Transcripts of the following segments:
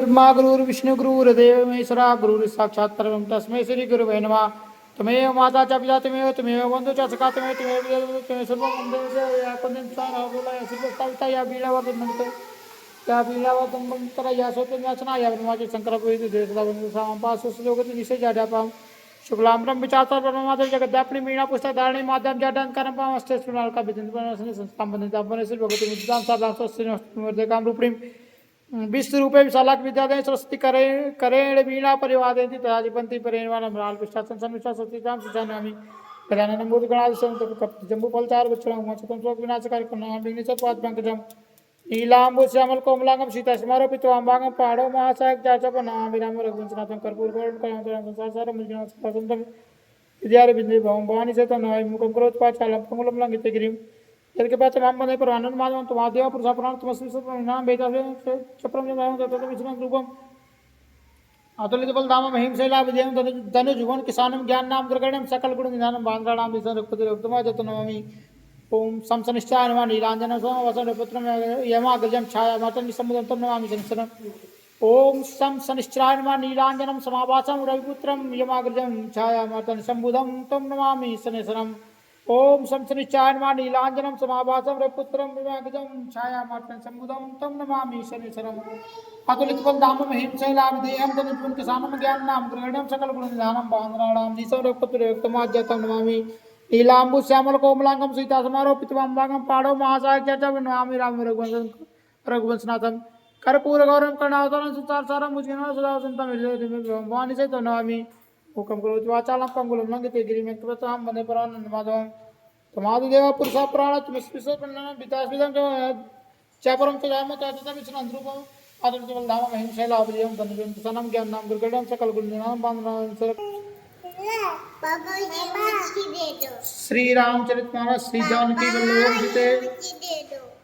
ब्रह्मा गुरुर्विष्णु गुरुर्देव महेश्वरा गुरुर् साक्षात् परब्रह्म तस्मै श्री गुरुवे नमः। त्वमेव माता च पिता त्वमेव बन्धु च सखा त्वमेव सर्वं वन्दे या कुन्दन्ताराहुलया सर्वस्थापिता या वीणावर्धनमन्ते या वीणावर्धनमन्तर या सोत्रन्यासना या ब्रह्माजी शङ्करपुरीति देवतावन्दसाम्पासुश्लोकति निषेजाड्यापां शुक्लाम्बरं विचारता ब्रह्मादेव जगद्व्यापिनी मीणा पुस्तकधारिणी माध्यम जाड्यान्कारम्पामस्ते स्फुरणाल्का विद्युन्पन्नसनि संस्थां वन्दन्तापनेश्वरि भगवती विद्यां साधां स्वस्ति नमस्ते रूपिणीं विश्व रूपे विशालाक विद्यादय सरस्वती करेण वीणा परिवादयन्ति तदाधिपन्ति परेणवानं रालपिष्टासन सन्विष्टा सत्यां सुजानामि गजाननं भूतगणादिशं तत्कप्ति जम्बूफलचार वच्छलं उमाचतं शोक विनाशकारी करुणां विघ्नेश्वरपाद पंकजं नीलाम्बुश्यामल कोमलांगं सीता स्मरोपित्वाम्बांगं पाडो महासायक जाचपनां विराम रघुवंशनाथं कर्पूरगौरं करुणां संसारं मुनिजनस्पन्दं विद्यारविन्दे भवानी सतं नवाय मुखं करोत्पाचालं पंगुलं लंघिते गिरिं यदि बात हम बने पर आनंद माधव तुम्हादेव पुरुषा पुराण तुमस्मी सब नाम वेदा से चप्रम जनाम तत विष्णु रूपम अतुलित बल दाम महिम शैला विजयम धनु जुवन किसानम ज्ञान नाम दुर्गणम सकल गुण निधानम बांद्रा नाम विष्णु रुक्पति रुक्तमा जत नमामि ओम समसनिष्ठाय नमः नीलांजन सो वसन पुत्रम यमाग्रजम छाया मतन समुदं तम नमामि शंसरम ओम समसनिष्ठाय नमः नीलांजनम समावासम रविपुत्रम यमाग्रजम छाया मतन संबुधम तम नमामि शनेश्वरम ओम शंसनिश्चाय नमः नीलांजनम समाभासम रविपुत्रम विवागजम छायामात्रं संबुधं तम नमामि शनेश्वरम अतुलित बलधाम महिम शैलाभिधेयं तनुजुवन किसानम ज्ञाननाम ग्रहणं सकल गुण निधानम बांधराणाम दिशं रविपुत्रयुक्तमाज्यतं नमामि नीलांबु श्यामल कोमलांगम सीता समारोपितवाम्बांगम पाड़ो महासायज्ञं नमामि राम रघुवंशनाथम कर्पूर गौरम कर्णावतारं सुतारसारं मुझगना सदा संतम वाणी से तो नमामि मुखम करोति वाचालं पंगुलं लंघिते गिरिमेकवतां वन्दे परानन्दमाधवं तमादिदेव पुरुषा पुराण तुमस्मिश्वरपन्ननं वितास्मिदं चापरं च जायम ततमिश्रन्ध्रुपम् आदर्शबल धाम महिम शैलाभिजयं धनुजं सनं ज्ञानं दुर्गणं सकल गुणनिधानं बांधनां श्री रामचरितमानस श्री जानकी वल्लभ सीते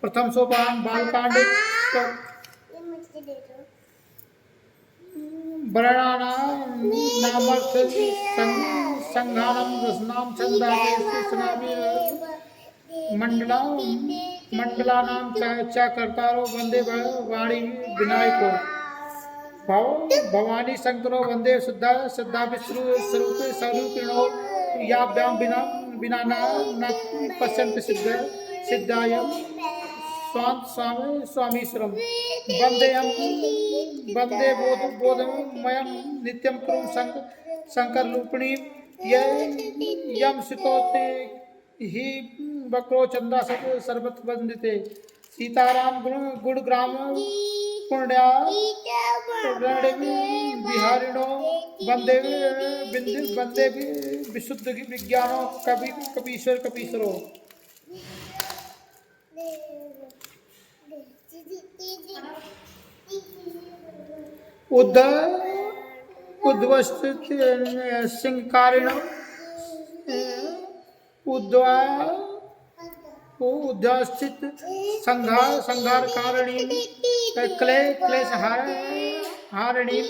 प्रथम सोपान बालकांड वर्णानामर्थ संघानं रसनां छन्दामि मंडलानां च कर्तारो वंदे वाणी विनायको भवानी शंकरो वंदे शुद्धा स्वरूपिणो याभ्यां बिना न पश्यन्ति सिद्धाय स्वामीश्वरं वंदे बोधमयं नित्यं कुरु शंकर रूपिणी यम सितोते ही बक्रो चंदा सर्वत वंदिते सीताराम गुणग्राम पुण्या बिहारिणो वंदे विशुद्ध विज्ञानो कपीश्वरो उद्वस्थित सिंहकारिण उद्वस्थित संघार कारिणी क्लेश हारिणी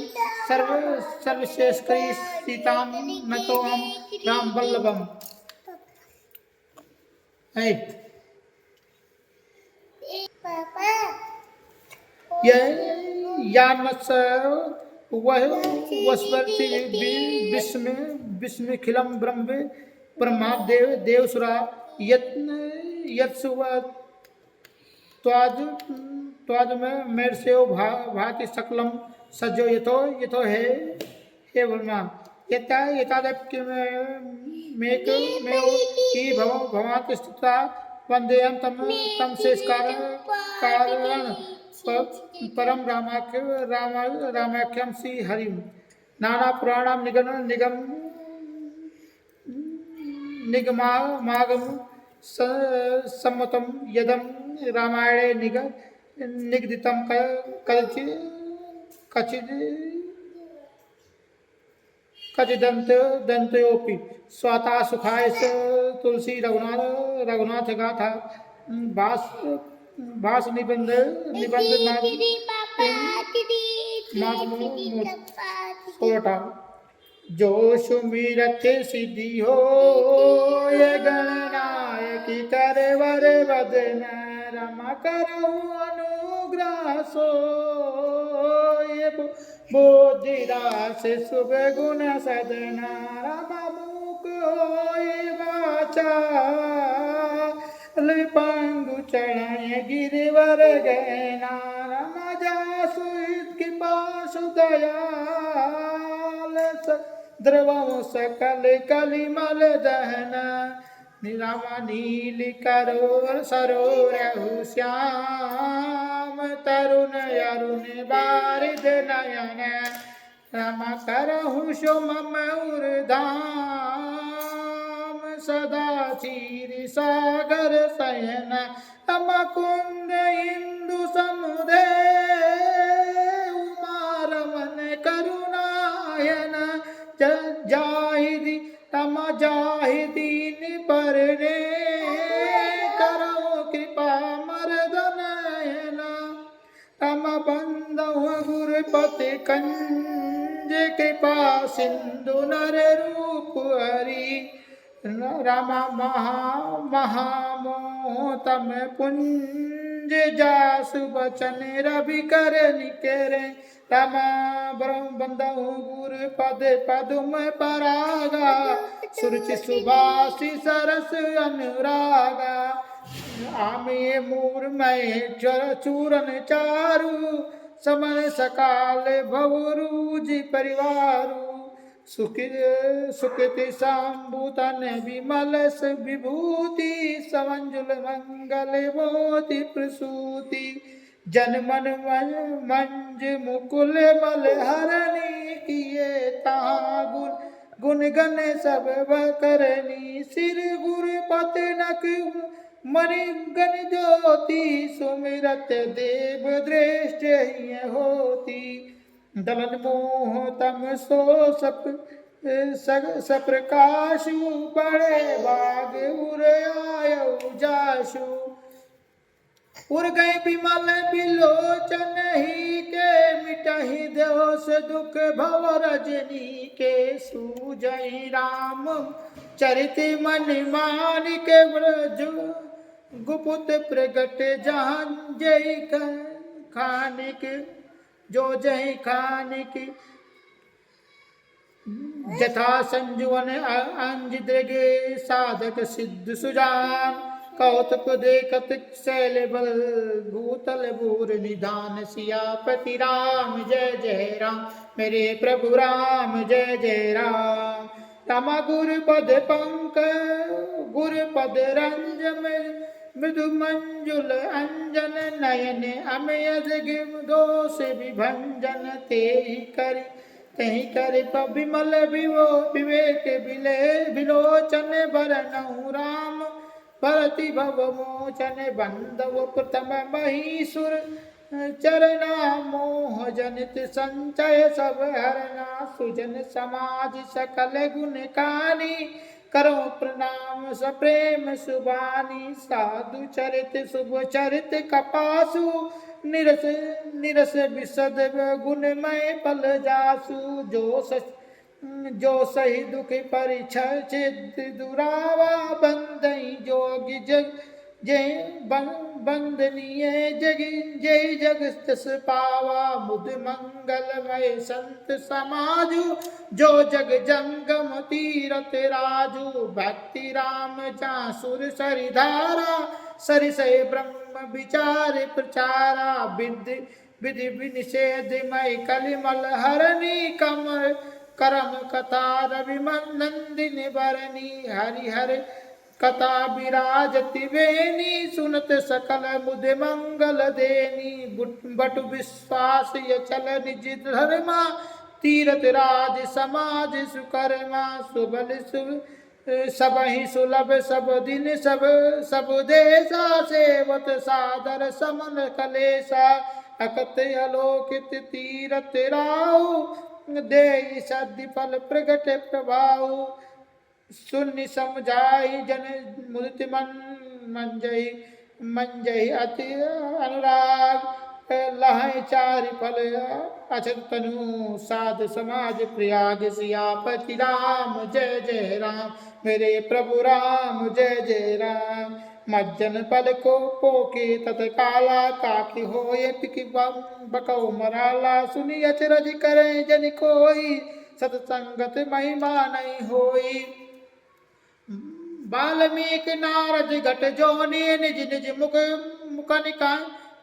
सर्वश्रेष्ठी सीतां नतोऽहं राम वल्लभम वस्वर्ति विस्मिखिलं ब्रह्मा देवसुरा त्वाज में मेरसेव भाति सकलम सज्जो यथो हे ब्रह्मा यतादप्यमेक की भवाति स्थिता वंदेयं तम शेषकारण परम रामाख्यम श्री हरिम नाना पुराणम निगमागम सम्मतम यदम रामायणे निगदितं कचिदंतयोपि स्वाता सुखाय तुलसी रघुनाथ गाथा भाष निबंध सोटा जो सुमिरत सिद्धि हो ये गणनायकी करे वर बदन रमा करो अनुग्रह सो ये बुद्धिदास शुभ गुण सदना राम मुख होय वाचा पंगु चरण गिरिवर गैना राम जासु कृपा सुदयाल द्रवम सकल कलिमल दहन निरामा नील करोर सरोरहु श्याम तरुण अरुण बारिद नयन राम करहु सो मम उर्धाम सदा क्षीर सागर शयन राम कुंद इंदु समुदय उमा रमन करुणायन जाहिदी तम जाहिदीन परने करो कृपा मरदनयना तम बंधु गुरुपति कंज कृपा सिंधु नर रूप हरि राम महामोह तम पुंज जासु बचन रवि कर निकेरे राम ब्रह्म बंधु गुरु पद पदुम परागा सुरुचि सुभाषि सरस अनुरागा आमे मूर्मय चूरन चारु समन सकाल भवरूजि परिवारु सुकृति संभूतन विमल विभूति समंजुल मंगल मोति प्रसूति जन मन मंज मुकुल मल हरणी किए तहाँ गुण गण सब करनी सिर गुरु पतनक मणि गण ज्योति सुमिरत देव दृष्ट ही होती दलन मोह तम सो सप्रकाशु बड़े बाग उर आयो जाशु उर गए विमल बिलोचन ही के मिटहि दोष दुख भव रजनी के सूजहि राम चरित मन मानिक ब्रज गुपुत प्रगट जहां जय खानिक जो जय खानिक जथा संजुवन अंज दृगे साधक सिद्ध सुजान कौतुक देखत शैल बल भूतल भूर निधान सियापति राम जय जय राम मेरे प्रभु राम जय जय राम रामा गुरुपद पंक गुरुपद रंजन मृदु मंजुल अंजन नयन अमय दोष विभंजन तेहि कर विमल विवो विवेक विले विलोचन बरनहु राम भरति भव मोचन बंधव प्रथम महीसुर चरना मोह जनित संचय सब हरना सुजन समाज सकल गुण कानी करो प्रणाम सप्रेम सुबानी साधु चरित शुभ चरित कपासु निरस निरस विशद गुणमय पल जासु जो सही दुख परिचित दुरावा बंदई जोगी जग जय बंदनीय जग जय जग तस पावा मुद मंगलमय संत समाजु जो जग जंगम तीरथ राजू भक्ति राम जासुर सरिधारा सरिसय ब्रह्म विचार प्रचारा विधि विधि निषेध मय कलिमल हरणी कमल करम कथा रवि नंदिनी भरणी हरिहर कथा विराजति वेणी सुनत सकल मुद मंगल देनी बटु विश्वास य चल निज धर्मा तीरथ राज समाज सुकर्मा सुबल सबहि सुलभ सब दिन सब देशा सेवत सादर समन कलेसा अकत अलोकित तीरथ राउ दे सद्य फल प्रगट प्रभाव सुनि समझाई जन मुदित मन मंजहि अति अनुराग लहै चारि फल अचत तनु साध समाज प्रयाग सियापति राम जय जय राम मेरे प्रभु राम जय जय राम मज्जन पल को पोके तत्काला काकी होए पिकी बकौ मराला सुनी अचरज करे जन कोई सत्संगत महिमा नहीं होई वाल्मीकि नारद घट जोनी निज निज मुख मुकनिका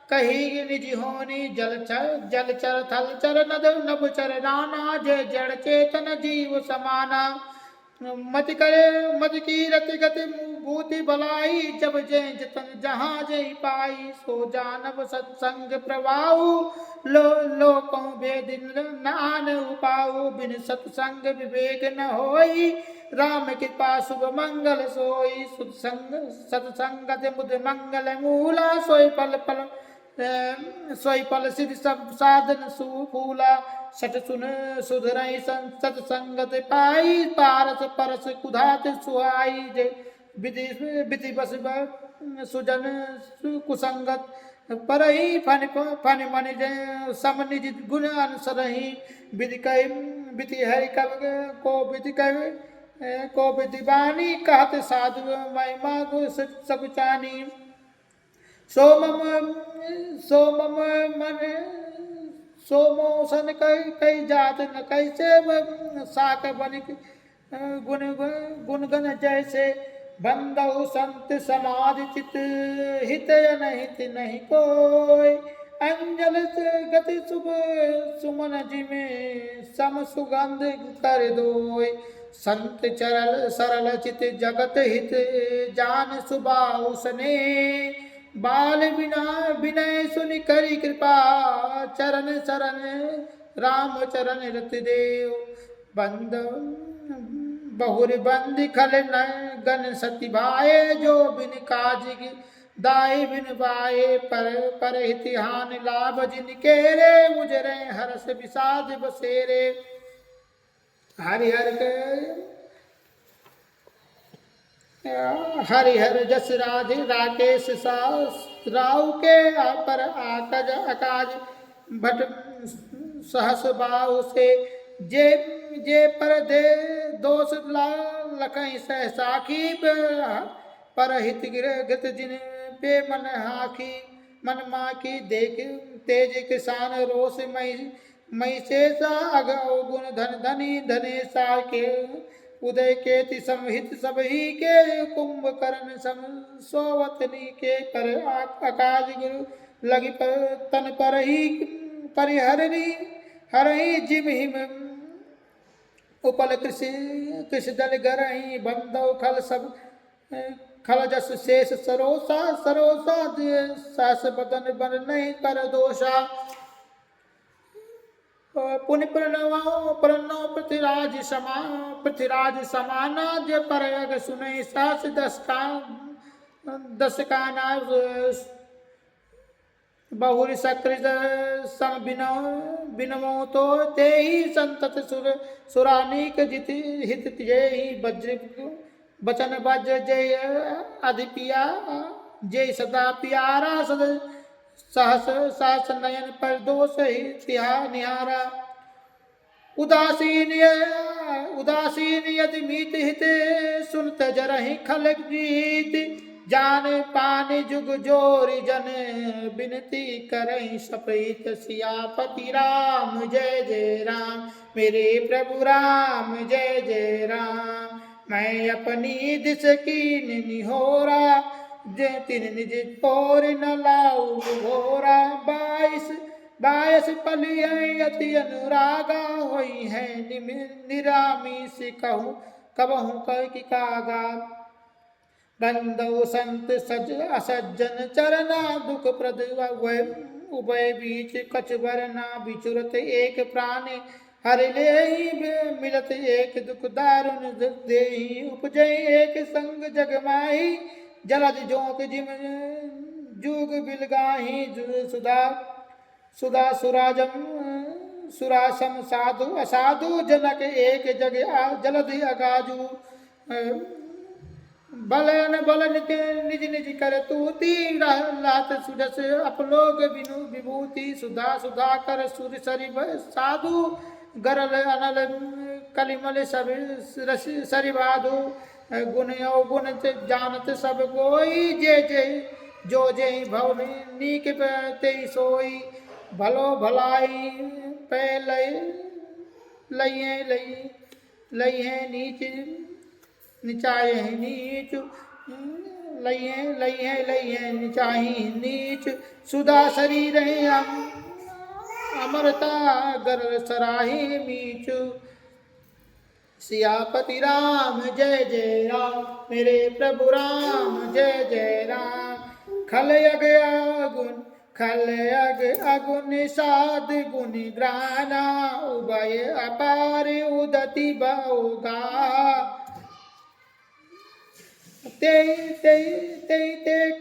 कही निज होनी जल चर थल चर नद नभ चर नाना जय जड़ चेतन जीव समाना मत करे मत की रति गति भूति भलाई जब जय जतन जहाँ जय पाई सो जानब सत्संग प्रवाहु लोकों वेद नान उपाऊ बिन सत्संग विवेक न होई राम कृपा शुभ मंगल सोई सत्संगत बुध मंगल मूला सोई पल सिद्धि सब साधन सुफूला सठ सुन सुधरई सत्संगत पाई पारस परस कुधात सुहाई जय विधि बस सुजन कुसंगत परही फन मन सम निज गुण अनुसरही विधि कह विधि हरि कव को विधि बानी कहत साधु महिमा को सब चानी सोमम मन सोमोसन कई जात न कैसे साक बनिक गुण गण जैसे बंदौ संत समाधि चित हित अनहित नहीं कोई अंजल गति शुभ सुमन जिमे सम सुगंध कर दोय संत चरल सरल चित जगत हित जान सुबाहु सने बाल बिना विनय सुनि करी कृपा चरण शरण राम चरण रत देव बंद बहुर बंद खल न गन सति भाए जो बिन काज दाय बिन बाए पर हितिहान लाभ जिन केरे उजरे हरस विषाद बसेरे हरिहर जस राज राकेश राव के पर आकज अकाज भट सहस बाहु से जे पर दे दोष लखई सह साखी पर हित गत जिन पे मन हाखी मन माखी देख तेज किसान रोष मई शेषा अग गुण धन धनी धने सा के उदय केति समहित सब ही के कुंभकर्ण सम सोवतनी के पर अकाज गुरु लगी पर तन पर ही परिहरणी हरही जिम हिम उपल कृषि दल गरही बंदौ खल सब खल जस शेष सरोसा सास बदन बन नहीं कर दोषा पुण्य प्रणव पृथ्वीराज समाना जे परग सुनई सास दस काना बहुरी सकृत सम बिनमो तो ते ही संतत सुरानीक जित हित जय वज्र बचन वज्र जय अधिपिया जय सदा प्यारा सद सहस नयन पर दोष ही निहारा उदासीन यदि मीत हित सुनत जरहि खल गीत जान पान जुग जोरी जन बिनती करहि सप्रीत सियापति राम जय जय राम मेरे प्रभु राम जय जय राम मैं अपनी दिस की निहोरा तिन निज पोर न लाऊ घोरा बायस पलिय अति अनुरागा होई है निरामी से कहूँ कबहूँ कह की कागा बंदो संत सज असज्जन चरना दुख प्रद उभय बीच कछ वरना बिचुरत एक प्राण हर ले मिलत एक दुख दारुण दे उपजय एक संग जगमाही जलद जोक जिम जुग बिलगाही सुधा सुरासम साधु असाधु जनक एक जग जलद अगाजू बलन निज निज कर तूती लात सुजस अपलोक बिनु विभूति सुधा कर सुर सरि साधु गरल अनल कलिमल सरिबाधु गुण अवगुण जानत सब कोई, जे जय जो जय भव नीक ते सोई, भलो भलाई पे लइए लइए नीच निचाए नीच, लइए निचाही नीच, सुधा शरीर अमरता गर सराही मीच। सियापति राम जय जय राम, मेरे प्रभु राम जय जय राम। खल यग अगुन साध गुण ग्राना, उभय अपार उदति बहुगा, ते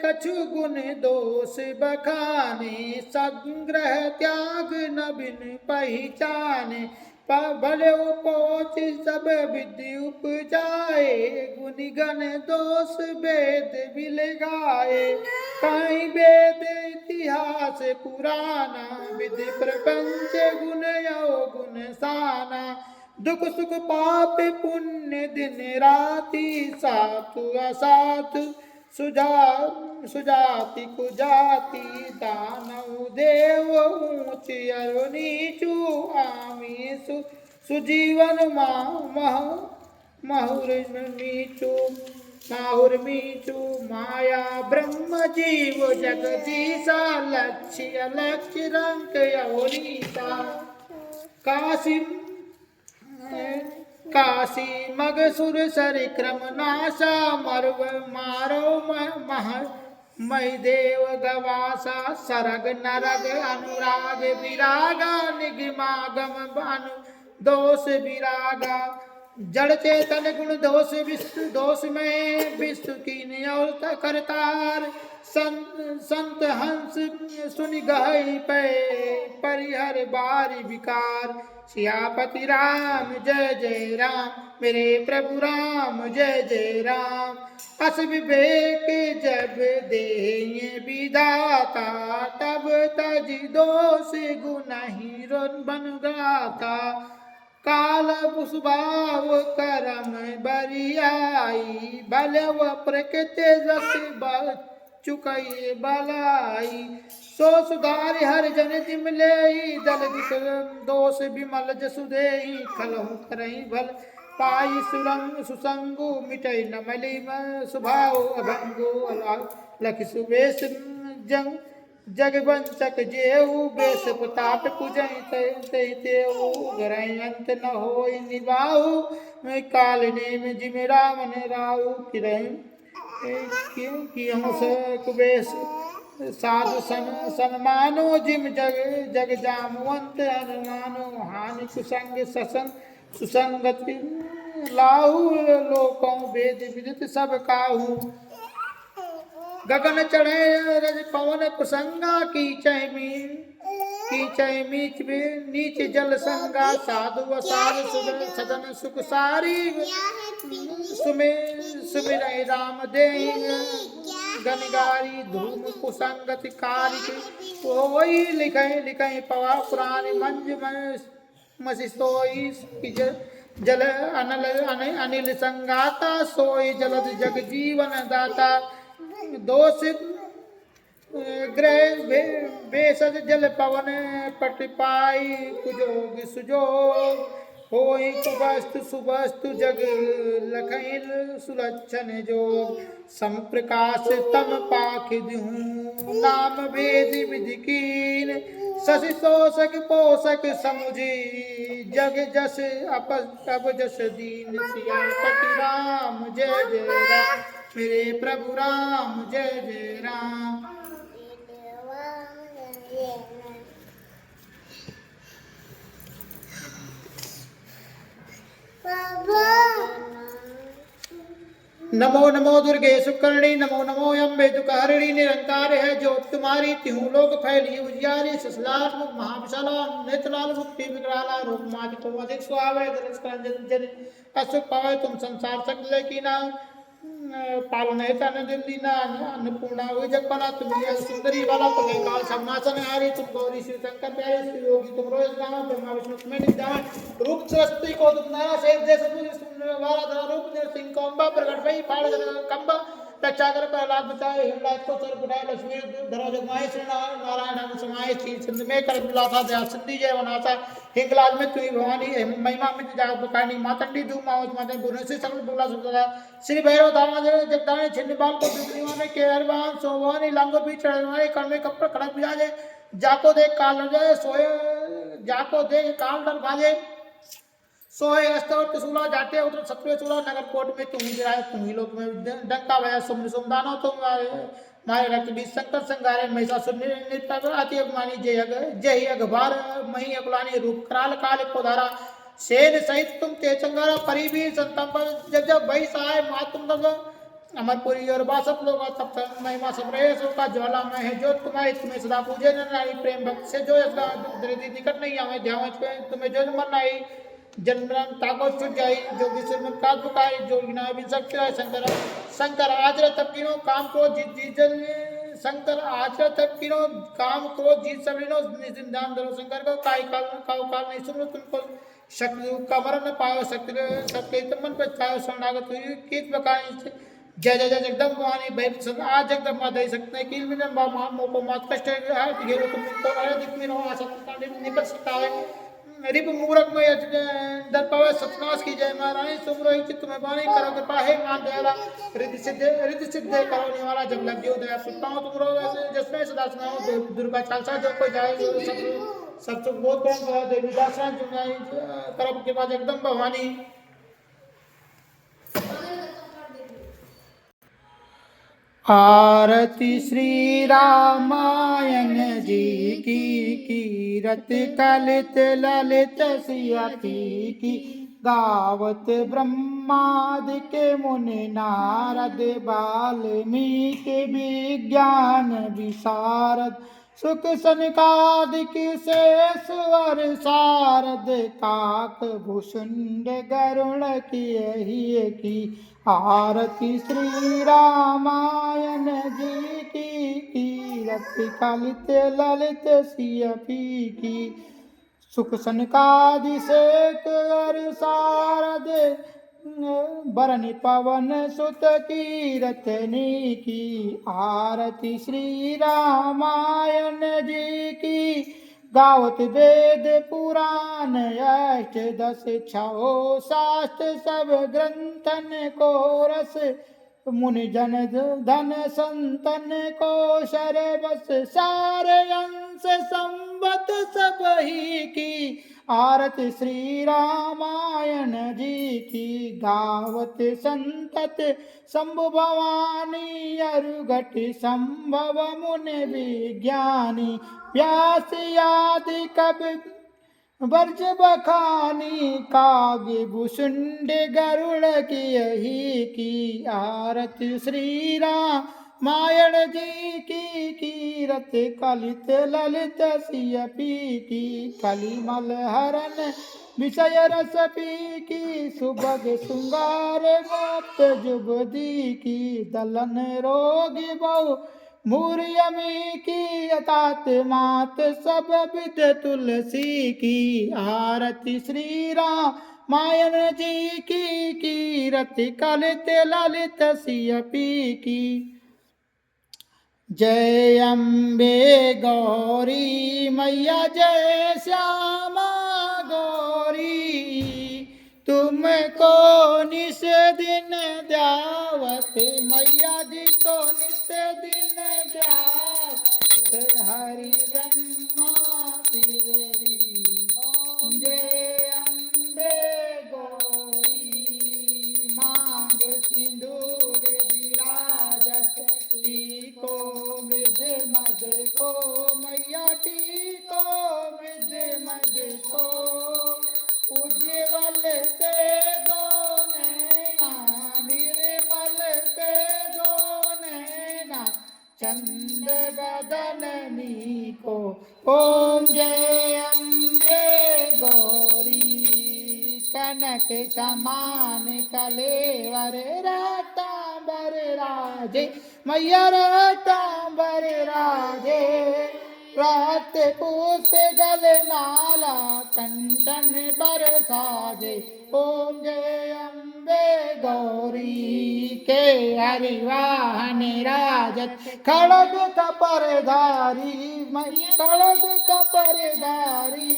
कछु गुण दोष बखाने, संग्रह त्याग न बिन पहचाने, भले पहुँच सब विधि उपजाए, गुनि गण दोष वेद बिल गाए, कहीं वेद इतिहास पुराना, विधि प्रपंच गुण अवगुण साना, दुख सुख पाप पुण्य दिन राति, सातु असात सुजाति कुजाति, दानव देव ऊंच अरु नीचु, आमीसु सुजीवन माहुर मीचु, माया ब्रह्म जीव जगदीशा, लक्ष्य लक्ष्य रंग अवनीता, काशी मगसुर सर क्रम नाशा, मारो महिदेव गवासा, सरग नरग अनुराग विरागा, निगमागम भानु दोष विरागा, जड़ चेतन गुण दोष विष्णु दोष में, विष्णु की और करतार, संत हंस सुन गहई पे, परिहर बारी विकार। सियापति राम जय जय राम, मेरे प्रभु राम जय जय राम। अस विवेक जब देय विधाता, तब तज दोष गुनहि बन गाता, काल पुष्भाव करम बरियाई, बलव प्रकृति रस चुकई बलाई, सो सुधारि हर जन जिमले, दल दोष विमल जसुदेही, खलहु करही भल पाई सुसंगु, मिटई न मलि स्वभाव अभंगु, लख सुबेश जगवंचक जेऊ, बेस प्रताप पूजई तेऊ, गरई अंत न होई निभाऊ, काल नेम जिम रावण राऊ, कुबेश साधु सन्मानो, जिम जग जामवंत अनुमानो, हानि कुसंग ससन सुसंगति लाहू, लोकों वेद विदित सब काहू, गगन चढ़े रज पवन कुसंगा, कीचय नीच जल संगा, साधु वसार सदन सुख सारी, सुमिर राम दे गनगारी, धूम कुसंगति कारिक, होई लिखई पवा पुराण, मंज मसिसोई, जल अनिल संगाता, सोई जलद जग जीवन दाता, दोष ग्रह बेसज जल पवन पट पाई, कुजोग सुजोग होई, कुबस्तु सुबस्तु जग लखैल सुलक्षण जोग, संप्रकाश तम पाख दिहूं, नाम भेद विधि कीन, शशि शोषक पोषक समुझी, जग जस अब जस दीन। सियापति राम जय जय राम, मेरे प्रभु राम जय जय राम। नमो नमो दुर्गे सुकर्णी, नमो नमो अम्बे दुखहरिणी, निरंकार है ज्योत तुम्हारी, तिहु लोक फैली उजियारी, ससलाट मुख महाविशाला, नेत्रलाल मुक्ति विकराला, रूप माज को अधिक सुहावे, दरस करंजन जन असुख पावे, तुम संसार सकल की ना पालन हेता नदिम दीना अन्नपूर्णा हुई जगपाला तुम सुंदरी वाला तुम काल सवनासन हारी तुम गौरी शिव शंकर प्यारे श्री योगी तुम रोज गावा ब्रह्मा विष्णु तुम्हें निजावन रूप स्वस्ति को तुम नारा शेष जय सतुज वाला धरा रूप जय सिंह को अम्बा प्रकट भई फाड़ कंबा रक्षा कर प्रहलाद बचाए हिमलाज को सर बुढ़ाए लक्ष्मी धरा जगमाए श्री नारायण समाये श्री सिंध में कर विलासा दया सिद्धि जय वनासा हिंगलाज में तुई भवानी महिमा में जागत बकानी मातंडी धूम मावत माते गुरु से सकल बुला सुखदा श्री भैरव धामा जगदानी छिन्न बाल को दुनिया के अरबान सोवानी लांगो बीच चढ़वानी कर्मे कपड़ खड़क बिराजे जाको देख काल न जाए सोए जाको देख काल डर भाजे सोए अस्तवर त्रिशूला जाते उधर सत्वे चूला नगर कोट में तुम गिराए तुम ही लोग में डंका भया सुमन सुमदानो तुम मारे रक्त बीच शंकर संगारे महिषासुर निर्तव अति अभिमानी जय अघबार मही अकुलानी रूप कराल काल को धारा सेन सहित तुम ते चंगारा परिवीर संतम पर जब जब भई सहाय मातुम तब अमरपुरी और बासत लोग तब महिमा सब रहे सबका ज्वाला में है जो तुम्हारे तुम्हें सदा पूजे नारी प्रेम भक्त से जो दरिद्र निकट नहीं आवे ध्यान तुम्हें जो मन आई जन्म ताको छुट जाई जो विश्व में काज बुकाई जो बिना भी सकते है शंकर शंकर आचर तब किनो काम को जीत शंकर आचर तब किनो काम को जीत सबरिनो निदान दरो शंकर को काई काल नहीं सुनो तुमको शक्ति का मरण पाओ शक्ति सबके मन पर चाहे शरणागत हुई किस प्रकार जय जय जय जगदम भवानी भाई आज जगदम माता दे सकते हैं कील मिलन बा मोको मात कष्ट है घेरो तुम को आया दिख में रहो आशा कांडे निकल सकता है रिप मूरख में दर पावे सतनाश की जय महारानी सुमरोही चित्त में बाणी करो कृपा है मान दयाला रिद्धि सिद्ध करो निवाला जब लग जो दया सुताओ तुम रो जसमें सदा सुनाओ दुर्गा चालसा जो कोई जाए सब सुख बहुत कौन देवी दासा जुनाई करब के बाद एकदम भवानी आरती श्री रामायण जी की कीरत कलित ललित सियाती की गावत ब्रह्मादिक मुनि नारद वाल्मीकि विज्ञान विशारद सुख सनकादिक शेष वर शारद काक भूषुंड गरुण की आरती श्री रामायण जी की कीरत कलित ललित सियपी की सुख सनकादि शेख शारद बरनि पवन सुत कीरतनी की आरती श्री रामायण जी की गावत वेद पुराण अष्ट दस छो शास्त्र सब ग्रंथन को रस मुनि जन धन संतन को शर बस सारे अंश संबत सब ही की आरती श्री रामायण जी की गावत संतत शंभु भवानी अरुघट संभव मुनि विज्ञानी व्यास आदि कवि वर्ज बखानी कागे भूषुंड गरुड़ की यही की आरती श्री रामायण जी की कीरत कलित ललित सियपी की कलिमल हरण विषय रस पी की सुभग श्रृंगार गोप्त जुगदी की दलन रोगी बहु मूर्यमी की अतात मात सब विद तुलसी की आरती श्री रामायण जी की कीरत कलित ललित सियपी की जय अम्बे गौरी मैया जय श्यामा गौरी तुमको निस दिन द्यावत मैया जी को निस दिन द्यावत हरि ब्रह्मा तिवरी जय अम्बे गौरी मांग सिंदूर विराजत टीको मृद मद को मैया टीको मृद मद को उज्ज्वल से दो नैना निर्मल से दो नैना चंद्र बदननी को ओम जय अम्बे गौरी कनक समान कलेवर रतांबर राजे मैया रतांबर राजे रात पुष्प गल माला कंचन पर साजे ओम जय अम्बे गौरी के हरिवाहन राजत खड़ग कपरधारी खड़ग कपरधारी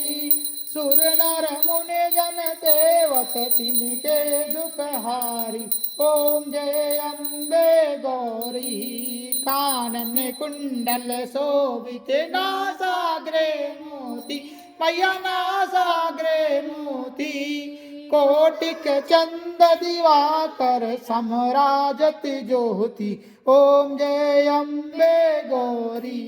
सुर नर मुनि जन देवत तिनके दुखहारी ओम जय अम्बे गौरी कानन कुंडल शोभित नासाग्रे मोती मैया नासाग्रे मोती कोटिक चंद दिवाकर समराजत ज्योति ओम जय अम्बे गौरी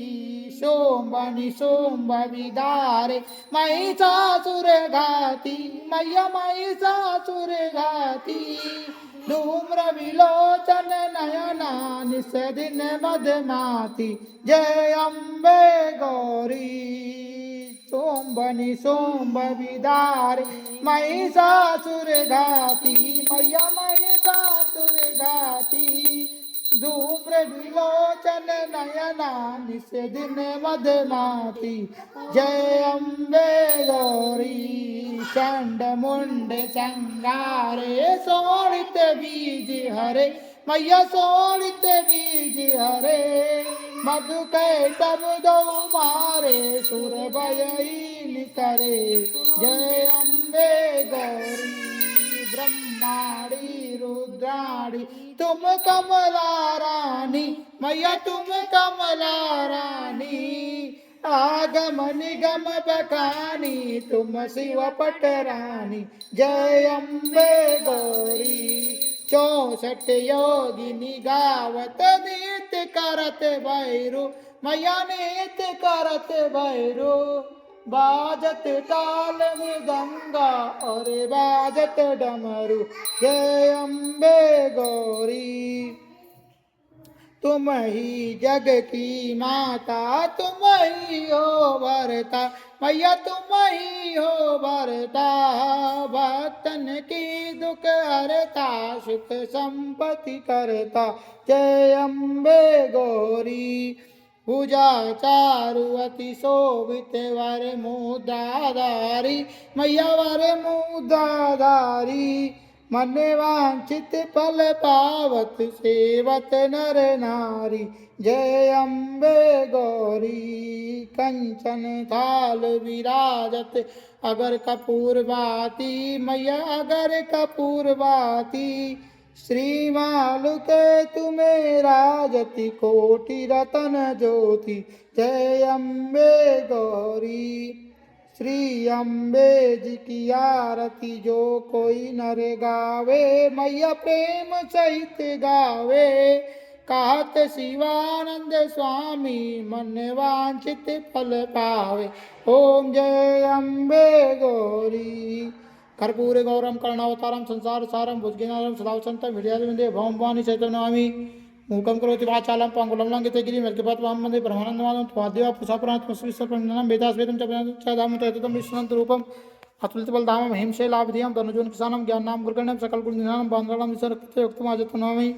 सोमनि सोम विदारे महिषासुर घाती मैया महिषासुर घाती धूम्र विलोचन नयना निस दिन मदमाती जय अम्बे गौरी सोमनि सोम विदारे महिषासुर घाती मैया महिषासुर घाती धूम्र विलोचन नयना निस दिन मदमाती जय अम्बे गौरी चंड मुंड संगारे सोणित बीज हरे मैया सोणित बीज हरे मधु के तब दो मारे सुर भयहीन करे जय अम्बे गौरी ब्रह्माणी रुद्राणी तुम कमला रानी मैया तुम कमला रानी आगम निगम बखानी तुम शिव पटरानी जय अम्बे गौरी 64 योगिनी गावत नृत्य करत भैरो मैया नृत्य करत भैरो बाजत ताल मृदंगा और बाजत डमरू जय अम्बे गौरी तुम ही जग की माता तुम ही हो भरता मैया तुम ही हो भरता भक्तन की दुख हरता सुख संपत्ति करता जय अम्बे गौरी पूजा चारु अति शोभित वर मुद्राधारी मैया वर मुद्राधारी मन वांछित फल पावत सेवत नर नारी जय अम्बे गौरी कंचन थाल विराजत अगर कपूर बाती मैया अगर कपूर बाती श्रीमालुके तुम्हें राजति कोटि रतन ज्योति जय अम्बे गौरी श्री अम्बे जी की आरती जो कोई नर गावे मैया प्रेम सहित गावे कहत शिवानंद स्वामी मन वांछित फल पावे ओम जय अम्बे गौरी कर्पूर गौरम कर्णावतारम संसार सारम भुजगेनारम सदावसंतम हृदयादिवंदे भवम भवानी चैतन्यनामी मूकं करोति वाचालं पांगुलं लंघिते गिरिं यत्कृपात्माहं वन्दे ब्रह्मानन्दमाधवं त्वाद्देवा पुरुषापुराणत्वस्विस्वप्रणं बेदास्वेदं च दामोदरं ततं विश्वनाथरूपम् अतुलितबलधामं हिंशैलाभिधेयं धनुजोन् किसानं ज्ञानां गुरुगण्यं सकलगुणनिधानं बान्धवानां विसर्गकृत्य युक्तमाजतनमामि।